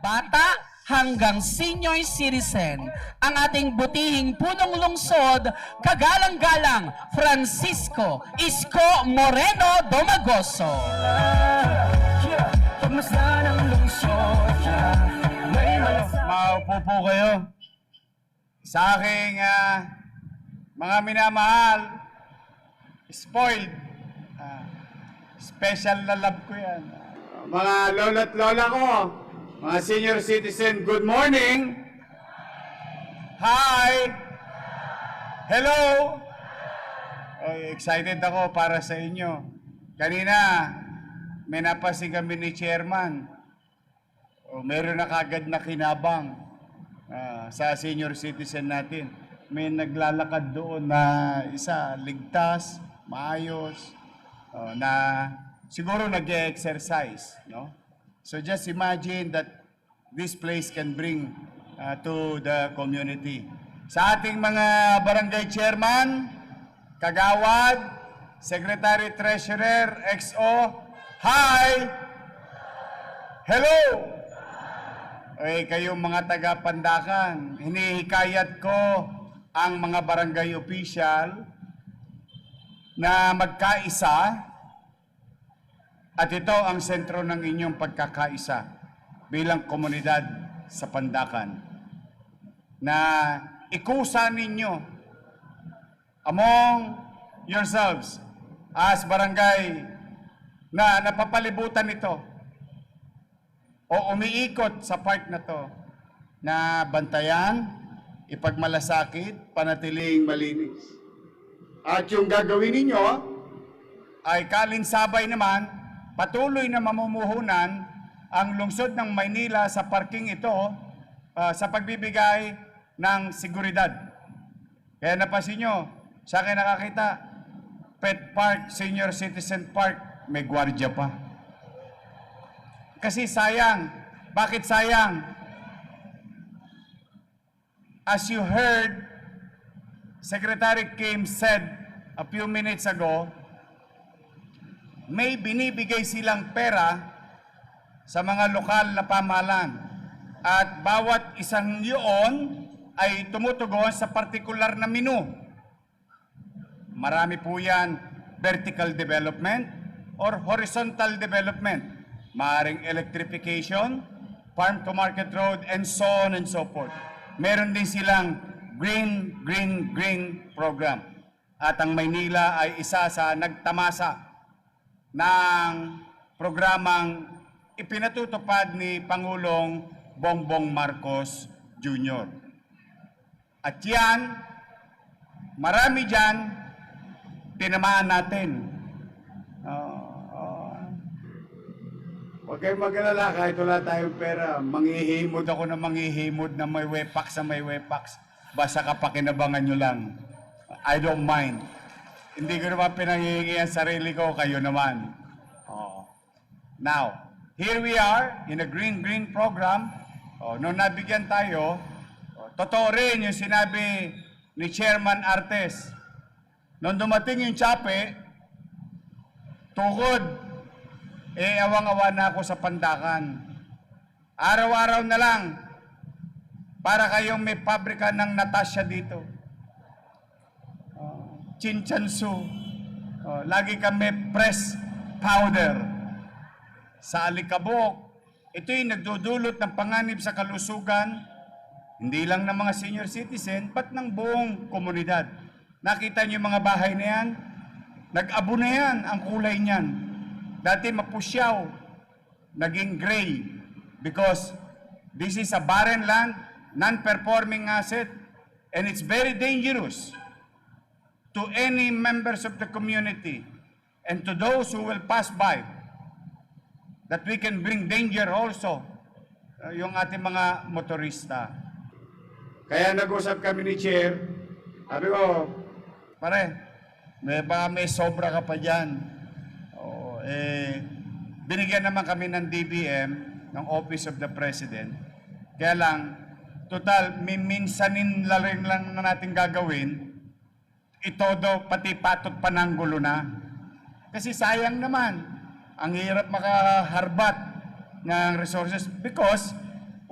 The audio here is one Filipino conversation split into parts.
bata hanggang senior citizen, ang ating butihing punong lungsod, kagalang-galang Francisco Isko Moreno Domagoso. Maupo po kayo. Sa aking mga minamahal, spoiled, special na love ko yan. Mga lola't lola ko, mga senior citizen, good morning! Hi! Hello! Oy, excited ako para sa inyo. Kanina, may napasin kami ni Chairman. Meron na kagad na kinabang sa senior citizen natin. May naglalakad doon na isa, ligtas, maayos, na siguro nag-exercise, no? So just imagine that this place can bring to the community. Sa ating mga barangay chairman, kagawad, secretary treasurer, XO, hi! Hello! Eh, kayong mga taga-Pandakan, hinihikayat ko ang mga barangay official na magkaisa at ito ang sentro ng inyong pagkakaisa bilang komunidad sa Pandakan na ikusa ninyo among yourselves as barangay na napapalibutan ito o umiikot sa part na to na bantayan, ipagmalasakit, panatiling malinis. At yung gagawin ninyo ay kalinsabay naman, patuloy na mamumuhunan ang lungsod ng Maynila sa parking ito sa pagbibigay ng seguridad. Kaya napansin nyo, sa akin nakakita, Pet Park, Senior Citizen Park, may gwardiya pa. Kasi sayang. Bakit sayang? As you heard, Secretary Kim said a few minutes ago, may binibigay silang pera sa mga lokal na pamahalaan. At bawat isang yun ay tumutugon sa partikular na menu. Marami po yan, vertical development or horizontal development. Maaring electrification, farm to market road, and so on and so forth. Meron din silang green program. At ang Maynila ay isa sa nagtamasa ng programang ipinatutupad ni Pangulong Bongbong Marcos Jr. At yan, marami dyan, tinamaan natin. Huwag kayong mag-alala, kahit wala tayong pera, manghihimod ako na manghihimod na may wepax na may wepax. Basta kapakinabangan nyo lang. I don't mind. Hindi ko naman pinanghihingi ang sarili ko, kayo naman. Now, here we are in a green program. Nung nabigyan tayo, totoo rin yung sinabi ni Chairman Artes. Nung dumating yung tsape, tukod, awang-awa na ako sa Pandakan. Araw-araw na lang, para kayong may pabrika ng Natasha dito. Chinchansu. Lagi kami press powder. Sa Alikabok, ito'y nagdudulot ng panganib sa kalusugan, hindi lang ng mga senior citizen, but ng buong komunidad. Nakita niyo yung mga bahay na yan? Nag-abo na yan ang kulay niyan. Dati mapusyaw, naging gray, because this is a barren land, non-performing asset, and it's very dangerous to any members of the community and to those who will pass by, that we can bring danger also yung ating mga motorista. Kaya nag-usap kami ni Chair, sabi ko, pare, may sobra ka pa dyan. Binigyan naman kami ng DBM, ng Office of the President. Kaya lang, total, minsanin lang na natin gagawin, ito daw pati patot pananggulo na. Kasi sayang naman, ang hirap makaharbat ng resources because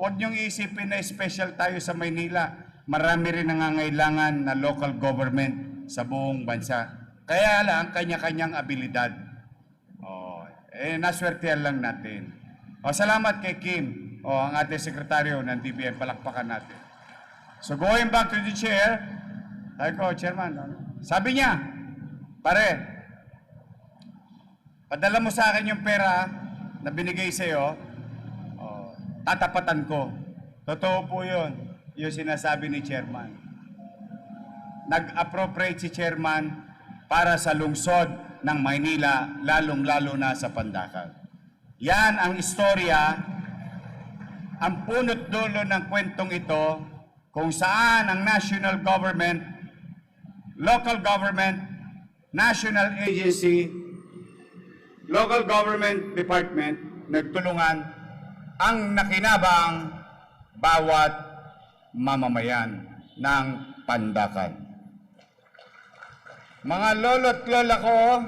huwag niyong isipin na special tayo sa Maynila. Marami rin nangangailangan na local government sa buong bansa. Kaya lang, kanya-kanyang abilidad. Naswertehan lang natin. Salamat kay Kim, ang ating sekretaryo ng DBM. Palakpakan natin. So going back to the chair, Chairman, sabi niya, pare, padala mo sa akin yung pera na binigay sa iyo, tatapatan ko. Totoo po yun, yung sinasabi ni Chairman. Nag-appropriate si Chairman para sa lungsod ng Maynila, lalong-lalo na sa Pandacan. Yan ang istorya, ang punot dulo ng kwentong ito, kung saan ang national government, local government, national agency, local government department, nagtulungan ang nakinabang bawat mamamayan ng Pandacan. Mga lolo't lola ko,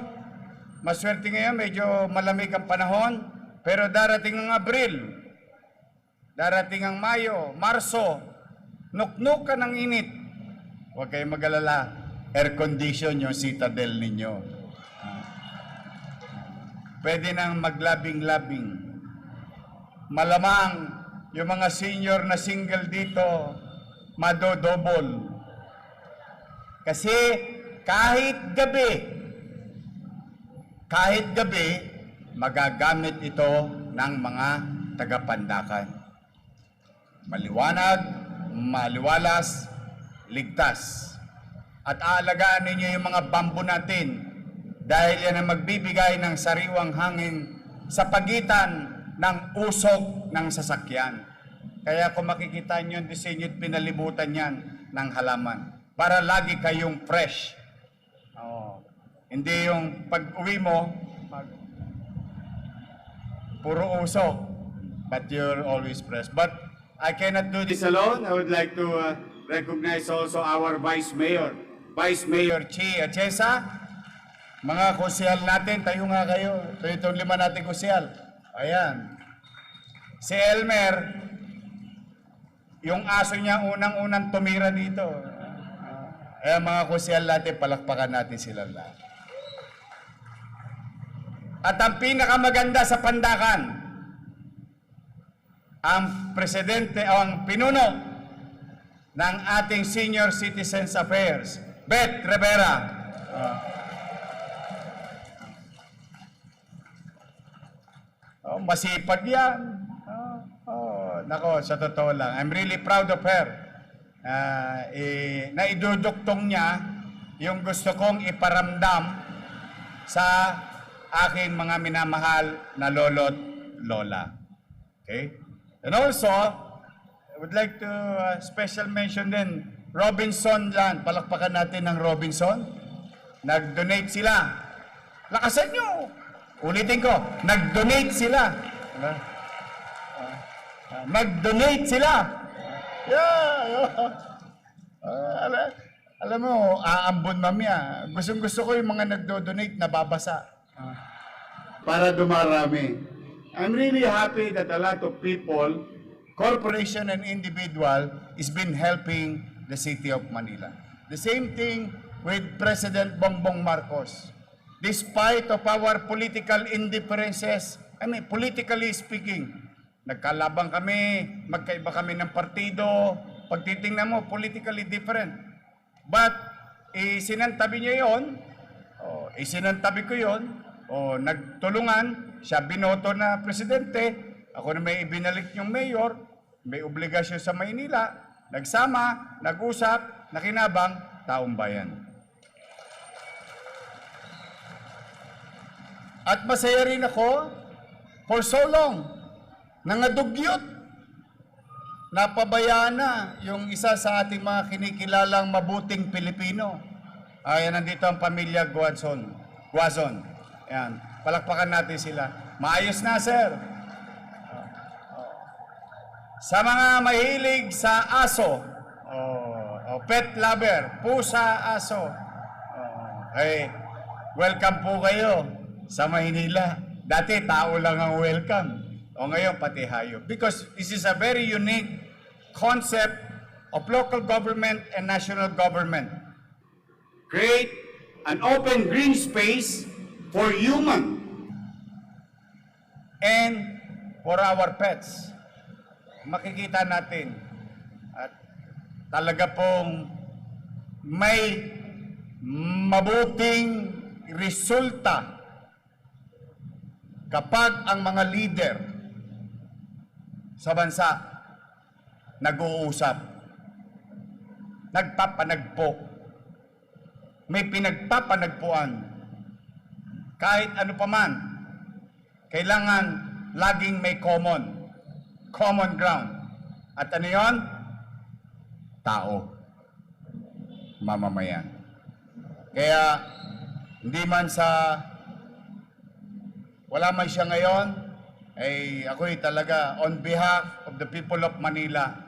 maswerte ngayon, medyo malamig ang panahon, pero darating ang Abril, darating ang Mayo, Marso, nuknukan ng init. Huwag kayong mag-alala, air condition yung citadel ninyo. Pwede nang maglabing-labing. Malamang yung mga senior na single dito, madodouble. Kasi kahit gabi, magagamit ito ng mga taga-Pandacan. Maliwanag, maliwalas, ligtas. At aalagaan ninyo yung mga bambu natin dahil yan ang magbibigay ng sariwang hangin sa pagitan ng usok ng sasakyan. Kaya kung makikita nyo yung disenyo at pinalibutan yan ng halaman para lagi kayong fresh. Hindi yung pag-uwi mo, puro usok, but you're always fresh. But I cannot do this alone. I would like to recognize also our Vice Mayor, Vice Mayor Chi Atienza. Mga kusyal natin, tayo nga kayo. Itong 5 natin kusyal. Ayan. Si Elmer, yung aso niya unang-unang tumira dito. Ayan mga kusyal natin, palakpakan natin sila lahat. At ang pinakamaganda sa Pandacan, ang presidente o ang pinuno ng ating Senior Citizens Affairs, Beth Rivera. Masipag yan. Nako, sa totoo lang. I'm really proud of her. Naiduduktong niya yung gusto kong iparamdam sa aking mga minamahal na lolo't lola. Okay? And also, I would like to special mention din, Robinson Land. Palakpakan natin ng Robinson. Nag-donate sila. Lakasan nyo! Ulitin ko, nag-donate sila. Nag-donate sila. Alam mo, aambon mamaya. Gustong-gusto ko yung mga nagdo-donate na babasa. Para dumarami. I'm really happy that a lot of people, corporation and individual, is been helping the city of Manila. The same thing with President Bongbong Marcos. Despite of our political indifferences, politically speaking, nagkalabang kami, magkaiba kami ng partido, pagtitingnan mo, politically different. But, isinantabi niya yon, isinantabi ko yon, nagtulungan, siya binoto na presidente, ako na may ibinalik yung mayor, may obligasyon sa Maynila, nagsama, nag-usap, nakinabang, taong bayan. At masaya rin ako, for so long, nangadugyot, napabayaan na yung isa sa ating mga kinikilalang mabuting Pilipino. Ayan, nandito ang pamilya Guazon. Ayan, palakpakan natin sila. Maayos na, sir. Sa mga mahilig sa aso, pet lover, pusa, aso, welcome po kayo sa Maynila. Dati, tao lang ang welcome. O ngayon, pati hayop. Because this is a very unique concept of local government and national government. Create an open green space for human and for our pets. Makikita natin at talaga pong may mabuting resulta kapag ang mga leader sa bansa nag-uusap, nagpapanagpo, may pinagpapanagpuan, kahit ano pa man, kailangan laging may common ground. At ano yun? Tao. Mamamayan. Kaya, hindi man sa wala man siya ngayon, ay ako'y talaga on behalf of the people of Manila,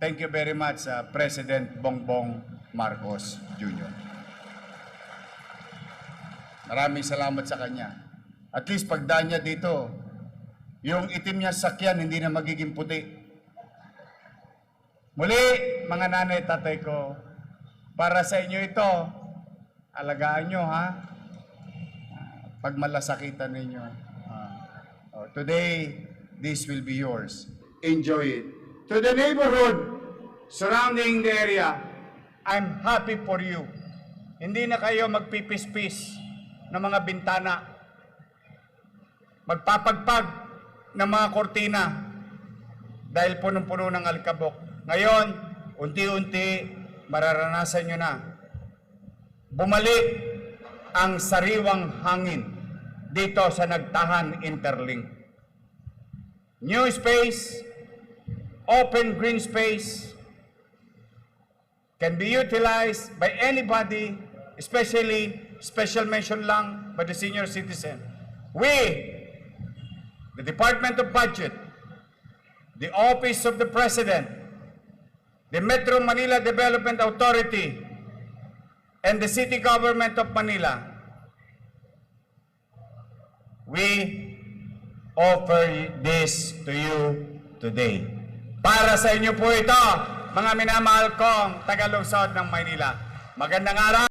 thank you very much President Bongbong Marcos Jr. Maraming salamat sa kanya. At least pagdaan niya dito, yung itim niya sakyan hindi na magiging puti. Muli, mga nanay, tatay ko, para sa inyo ito, alagaan nyo ha. Pag malasakitan ninyo. Today, this will be yours. Enjoy it. To the neighborhood surrounding the area, I'm happy for you. Hindi na kayo magpipis-pis ng mga bintana. Magpapagpag ng mga kortina dahil punong-puno ng alikabok. Ngayon, unti-unti, mararanasan nyo na. Bumalik ang sariwang hangin dito sa Nagtahan Interlink. New space, open green space, can be utilized by anybody, especially special mention lang by the senior citizen. We, the Department of Budget, the Office of the President, the Metro Manila Development Authority, and the City Government of Manila, we offer this to you today. Para sa inyo po ito, mga minamahal kong taga-lungsod ng Maynila. Magandang araw!